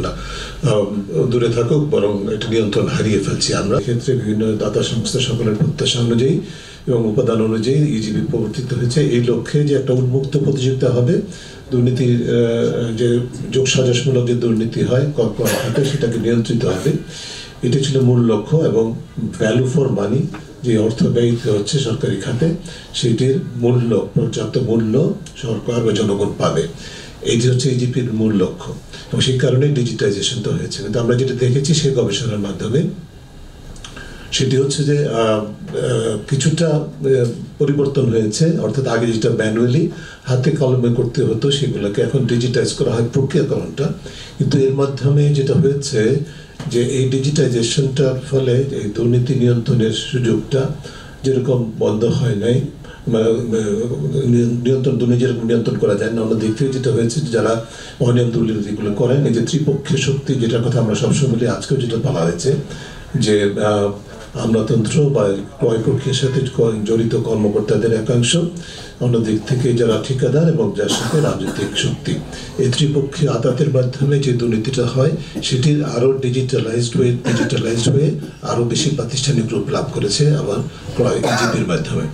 না দূরে থাকুক, বরং এটা নিয়ন্ত্রণ হারিয়ে ফেলছি আমরা। ক্ষেত্রে বিভিন্ন দাতা সংস্থা সকলের প্রত্যাশা অনুযায়ী এবং উপাদান অনুযায়ী ইজিবি প্রবর্তিত হয়েছে এই লক্ষ্যে যে একটা উন্মুক্ত প্রতিযোগিতা হবে, দুর্নীতির যে যোগসাজশমূলক যে দুর্নীতি হয় কর খাতে সেটাকে নিয়ন্ত্রিত হবে, এটি ছিল মূল লক্ষ্য। এবং ভ্যালু ফর মানি, যে অর্থ ব্যয়িত হচ্ছে সরকারি খাতে, সেটির মূল্য, পর্যাপ্ত মূল্য সরকার বা জনগণ পাবে, এইটি হচ্ছে ইজিপির মূল লক্ষ্য। এবং সেই কারণে ডিজিটাইজেশনটা হয়েছে। কিন্তু আমরা যেটা দেখেছি সেই গবেষণার মাধ্যমে সেটি হচ্ছে যে কিছুটা পরিবর্তন হয়েছে। অর্থাৎ আগে যেটা ম্যানুয়ালি হাতে কলমে করতে হতো সেগুলোকে এখন ডিজিটাইজ করা হয় প্রক্রিয়াকরণটা। কিন্তু এর মাধ্যমে যেটা হয়েছে যে এই ডিজিটাইজেশনটার ফলে এই দুর্নীতি নিয়ন্ত্রণের সুযোগটা যেরকম বন্ধ হয় নাই, দুর্নীতি যেরকম নিয়ন্ত্রণ করা যায় না, অন্য দিক থেকে যেটা হয়েছে যারা অনিয়ম দুর্নীতিগুলো করেন, এই যে ত্রিপক্ষীয় শক্তি যেটার কথা আমরা সবসময় বলি, আজকেও যেটা বলা হয়েছে যে আমলাতন্ত্র বা ক্রয় প্রক্রিয়ার সাথে জড়িত কর্মকর্তাদের একাংশ, অন্যদিক থেকে যারা ঠিকাদার এবং যার সাথে রাজনৈতিক শক্তি, এই ত্রিপক্ষীয় আদালতের মাধ্যমে যে দুর্নীতিটা হয় সেটির আরও ডিজিটালাইজড হয়ে আরও বেশি প্রাতিষ্ঠানিক রূপ লাভ করেছে আবার ক্রয় ইজিবির মাধ্যমে।